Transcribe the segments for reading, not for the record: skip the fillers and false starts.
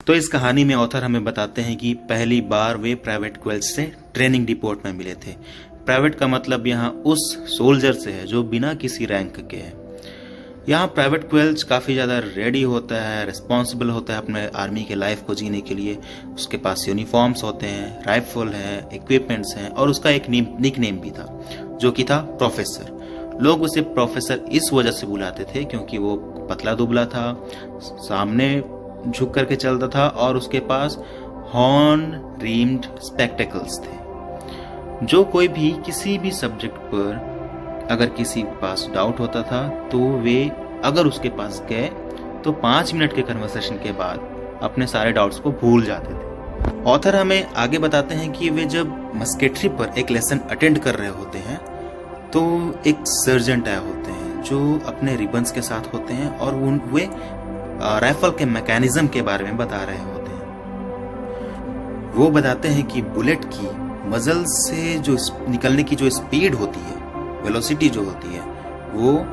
तो इस कहानी में ऑथर हमें बताते हैं कि पहली बार वे प्राइवेट क्वेल्च से ट्रेनिंग डिपोट में मिले थे। प्राइवेट का मतलब यहाँ उस सोल्जर से है जो बिना किसी रैंक के है। यहाँ प्राइवेट क्वेल्च काफ़ी ज़्यादा रेडी होता है, रिस्पॉन्सिबल होता है अपने आर्मी के लाइफ को जीने के लिए। उसके पास यूनिफॉर्म्स होते हैं, राइफल है, इक्विपमेंट्स हैं और उसका एक निक नेम भी था जो कि था प्रोफेसर। लोग उसे प्रोफेसर इस वजह से बुलाते थे क्योंकि वो पतला दुबला था, सामने झुक करके चलता था और उसके पास हॉर्न रिम्ड स्पेक्टेकल्स थे। जो कोई भी किसी भी सब्जेक्ट पर अगर किसी के पास डाउट होता था तो वे अगर उसके पास गए तो 5 मिनट के कन्वर्सेशन के बाद अपने सारे डाउट्स को भूल जाते थे। ऑथर हमें आगे बताते हैं कि वे जब मस्केटरी पर एक लेसन अटेंड कर रहे होते हैं तो एक सर्जेंट आए होते हैं जो अपने रिबन्स के साथ होते हैं और वे राइफल के मैकेनिज्म के बारे में बता रहे होते हैं। वो बताते हैं कि बुलेट की मजल से जो निकलने की जो स्पीड होती है, वेलोसिटी जो होती है, वो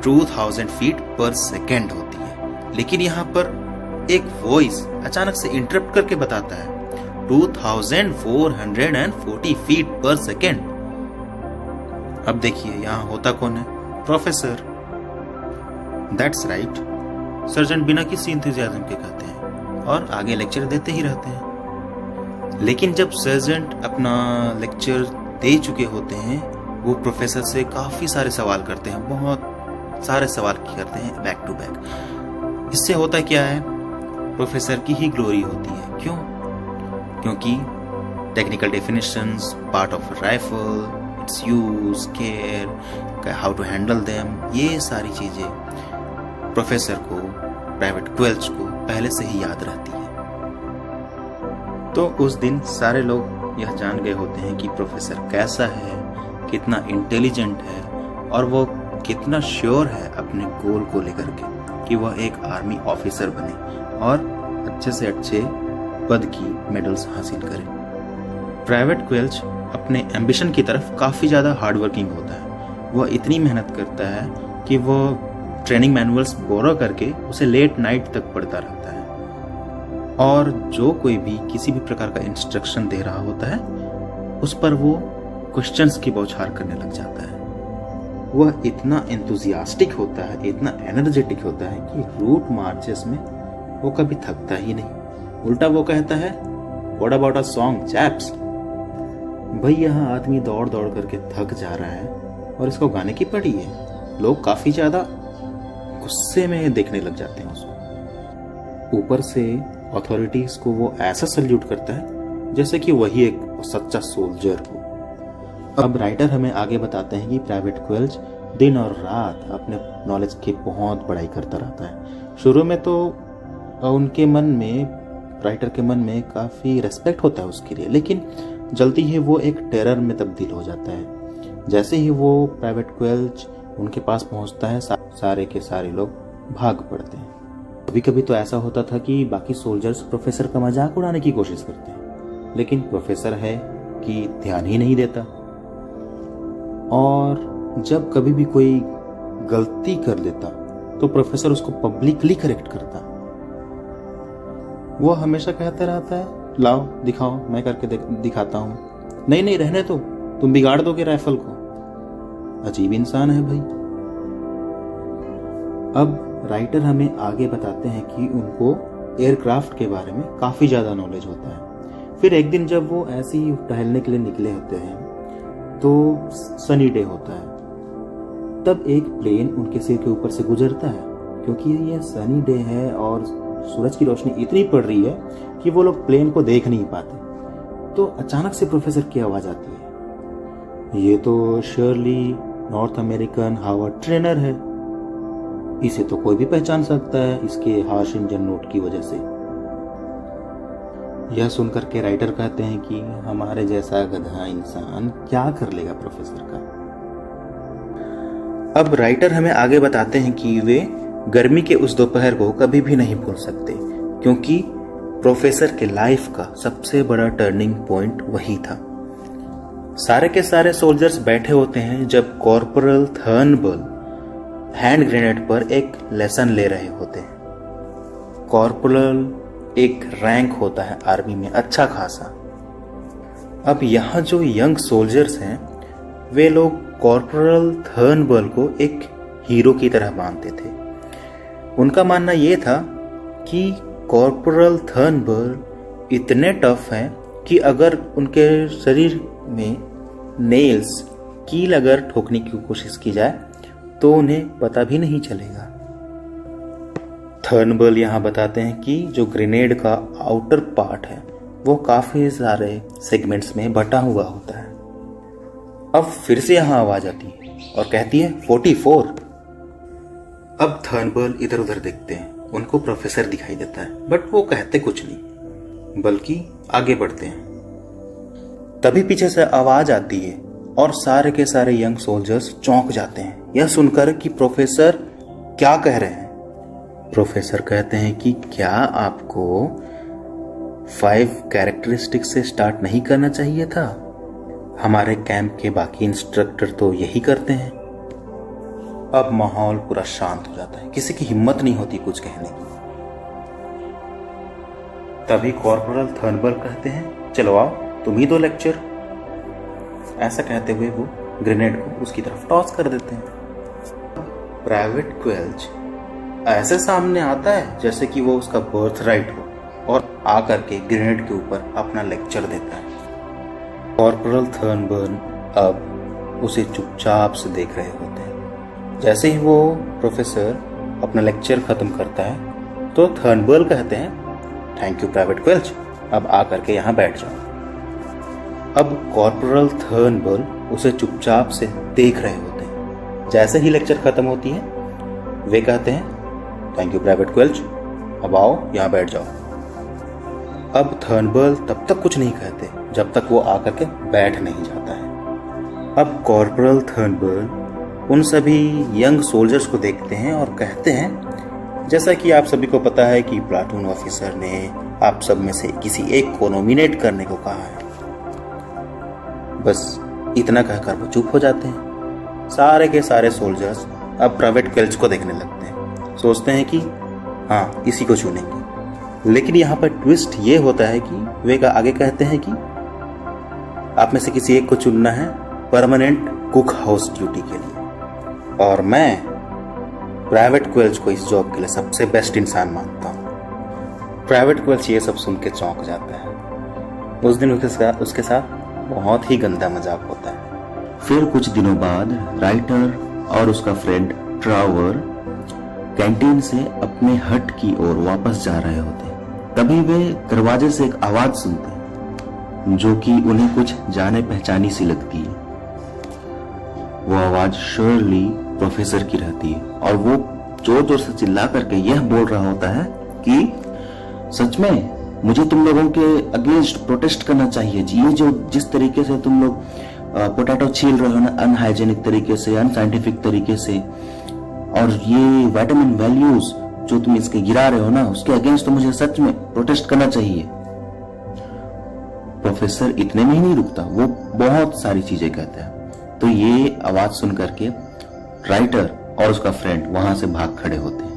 2000 फीट पर सेकेंड होती है। लेकिन यहाँ पर एक वॉइस अचानक से इंटरप्ट करके बताता है 2440 फीट पर सेकेंड। अब देखिए यहाँ होता कौन है? प्रोफेसर। That's right. सर्जेंट बिना किसी इंतजाम के कहते हैं और आगे लेक्चर देते ही रहते हैं। लेकिन जब सर्जेंट अपना लेक्चर दे चुके होते हैं, वो प्रोफेसर से काफी सारे सवाल करते हैं, बहुत सारे सवाल करते हैं बैक टू बैक। इससे होता क्या है? प्रोफेसर की ही ग्लोरी होती है। क्यों? क्योंकि technical definitions, part of rifle, its use, care, how to handle them, ये सारी चीजें प्रोफेसर को, प्राइवेट क्वेल्च को पहले से ही याद रहती है। तो उस दिन सारे लोग यह जान गए होते हैं कि प्रोफेसर कैसा है, कितना इंटेलिजेंट है और वो कितना श्योर है अपने गोल को लेकर के कि वह एक आर्मी ऑफिसर बने और अच्छे से अच्छे पद की मेडल्स हासिल करे। प्राइवेट क्वेल्च अपने एम्बिशन की तरफ काफ़ी ज़्यादा हार्डवर्किंग होता है। वह इतनी मेहनत करता है कि वह ट्रेनिंग मैनुअल्स बोरो करके उसे लेट नाइट तक पढ़ता रहता है और जो कोई भी किसी भी प्रकार का इंस्ट्रक्शन दे रहा होता है उस पर वो क्वेश्चंस की बौछार करने लग जाता है। वह इतना एंथुजियास्टिक होता है, इतना एनर्जेटिक होता है कि रूट मार्चेस में वो कभी थकता ही नहीं। उल्टा वो कहता है, what about a song chaps. भाई यहाँ आदमी दौड़ दौड़ करके थक जा रहा है और इसको गाने की पड़ी है। लोग काफी ज्यादा गुस्से में देखने लग जाते हैं उसको। ऊपर से अथॉरिटीज को वो ऐसा सल्यूट करता है जैसे कि वही एक सच्चा सोल्जर हो। अब राइटर हमें आगे बताते हैं कि प्राइवेट क्वेल्च दिन और रात अपने नॉलेज की बहुत पढ़ाई करता रहता है। शुरू में तो उनके मन में, राइटर के मन में काफ़ी रेस्पेक्ट होता है उसके लिए, लेकिन जल्दी ही वो एक टेरर में तब्दील हो जाता है। जैसे ही वो प्राइवेट क्वेल्च उनके पास पहुंचता है, सारे के सारे लोग भाग पड़ते हैं। कभी कभी तो ऐसा होता था कि बाकी सोल्जर्स प्रोफेसर का मजाक उड़ाने की कोशिश करते हैं, लेकिन प्रोफेसर है कि ध्यान ही नहीं देता। और जब कभी भी कोई गलती कर लेता तो प्रोफेसर उसको पब्लिकली करेक्ट करता। वो हमेशा कहता रहता है, लाओ दिखाओ, मैं करके दिखाता हूँ। नहीं नहीं रहने दो, तुम बिगाड़ दोगे राइफल को। अजीब इंसान है भाई। अब राइटर हमें आगे बताते हैं कि उनको एयरक्राफ्ट के बारे में काफी ज्यादा नॉलेज होता है। फिर एक दिन जब वो ऐसे ही टहलने के लिए निकले होते हैं तो सनी डे होता है। तब एक प्लेन उनके सिर के ऊपर से गुजरता है। क्योंकि ये सनी डे है और सूरज की रोशनी इतनी पड़ रही है कि वो लोग प्लेन को देख नहीं पाते। तो अचानक से प्रोफेसर की आवाज आती है, ये तो surely north American Harvard trainer है, इसे तो कोई भी पहचान सकता है इसके हार्श इंजन नोट की वजह से। यह सुनकर के राइटर कहते हैं कि हमारे जैसा गधा इंसान क्या कर लेगा प्रोफेसर का। अब राइटर हमें आगे बताते हैं कि वे गर्मी के उस दोपहर को कभी भी नहीं भूल सकते, क्योंकि प्रोफेसर के लाइफ का सबसे बड़ा टर्निंग पॉइंट वही था। सारे के सारे सोल्जर्स बैठे होते हैं जब कॉर्पोरल थर्नबल हैंड ग्रेनेड पर एक लेसन ले रहे होते हैं। कॉर्पोरल एक रैंक होता है आर्मी में अच्छा खासा। अब यहाँ जो यंग सोल्जर्स हैं वे लोग कॉर्पोरल थर्नबर्ल को एक हीरो की तरह मानते थे। उनका मानना ये था कि कॉर्पोरल थर्नबर्ल इतने टफ हैं कि अगर उनके शरीर में नेल्स कील अगर ठोकने की कोशिश की जाए तो उन्हें पता भी नहीं चलेगा। थर्नबर्ल यहाँ बताते हैं कि जो ग्रेनेड का आउटर पार्ट है वो काफी सारे सेगमेंट्स में बटा हुआ होता है। अब फिर से यहाँ आवाज आती है और कहती है 44। अब थर्नबर्ल इधर उधर देखते हैं, उनको प्रोफेसर दिखाई देता है बट वो कहते कुछ नहीं बल्कि आगे बढ़ते हैं। तभी पीछे से आवाज आती है और सारे के सारे यंग सोल्जर्स चौंक जाते हैं यह सुनकर कि प्रोफेसर क्या कह रहे हैं। प्रोफेसर कहते हैं कि क्या आपको 5 कैरेक्टरिस्टिक्स से स्टार्ट नहीं करना चाहिए था? हमारे कैंप के बाकी इंस्ट्रक्टर तो यही करते हैं। अब माहौल पूरा शांत हो जाता है, किसी की हिम्मत नहीं होती कुछ कहने की। तभी कॉर्पोरल थर्नबर्ल कहते हैं चलो आओ तुम ही दो लेक्चर। ऐसा कहते हुए वो ग्रेनेड को उसकी तरफ टॉस कर देते हैं। प्राइवेट क्वेल्च ऐसे सामने आता है जैसे कि वो उसका बर्थ राइट हो और आकर के ग्रेनेड के ऊपर अपना लेक्चर देता है। कॉर्पोरल थर्नबर्ल अब उसे चुपचाप से देख रहे होते हैं। जैसे ही वो प्रोफेसर अपना लेक्चर खत्म करता है तो थर्नबर्ल कहते हैं थैंक यू प्राइवेट क्वेल्च, अब आकर के यहाँ बैठ जाओ। अब कॉर्पोरल थर्नबर्ल उसे चुपचाप से देख रहे होते हैं। जैसे ही लेक्चर खत्म होती है वे कहते हैं थैंक यू प्राइवेट क्वेल्च, अब आओ यहाँ बैठ जाओ। अब थर्नबर्ल तब तक कुछ नहीं कहते जब तक वो आकर के बैठ नहीं जाता है। अब कॉर्पोरल थर्नबर्ल उन सभी यंग सोल्जर्स को देखते हैं और कहते हैं जैसा कि आप सभी को पता है कि प्लाटून ऑफिसर ने आप सब में से किसी एक को नॉमिनेट करने को कहा है। बस इतना कहकर वो चुप हो जाते हैं। सारे के सारे सोल्जर्स अब प्राइवेट क्वेल्च को देखने लगते हैं, सोचते हैं कि हाँ इसी को चुनेंगे। लेकिन यहाँ पर ट्विस्ट ये होता है कि वे आगे कहते हैं कि आप में से किसी एक को चुनना है परमानेंट कुक हाउस ड्यूटी के लिए और मैं प्राइवेट क्वेल्च को इस जॉब के लिए सबसे बेस्ट इंसान मानता हूँ। प्राइवेट क्वेल्च ये सब सुन के चौंक जाता है। उस दिन उसके साथ बहुत ही गंदा मजाक होता है। फिर कुछ दिनों बाद राइटर और उसका फ्रेंड ट्रावर कैंटीन से अपने हट की ओर वापस जा रहे होते हैं। तभी वे दरवाजे से एक आवाज सुनते हैं जो कि उन्हें कुछ जाने पहचानी सी लगती है। वो आवाज श्योरली प्रोफेसर की रहती है और वो जोर जोर से चिल्ला करके यह बोल रहा होता है कि सच में मुझे तुम लोगों के अगेंस्ट प्रोटेस्ट करना चाहिए। ये जो जिस तरीके से तुम लोग पोटैटो छील रहे हो ना अनहाइजेनिक तरीके से, अनसाइंटिफिक तरीके से, और ये विटामिन वैल्यूज जो तुम इसके गिरा रहे हो ना उसके अगेंस्ट तो मुझे सच में प्रोटेस्ट करना चाहिए। प्रोफेसर इतने में ही नहीं रुकता, वो बहुत सारी चीजें कहता है। तो ये आवाज सुन करके राइटर और उसका फ्रेंड वहां से भाग खड़े होते हैं।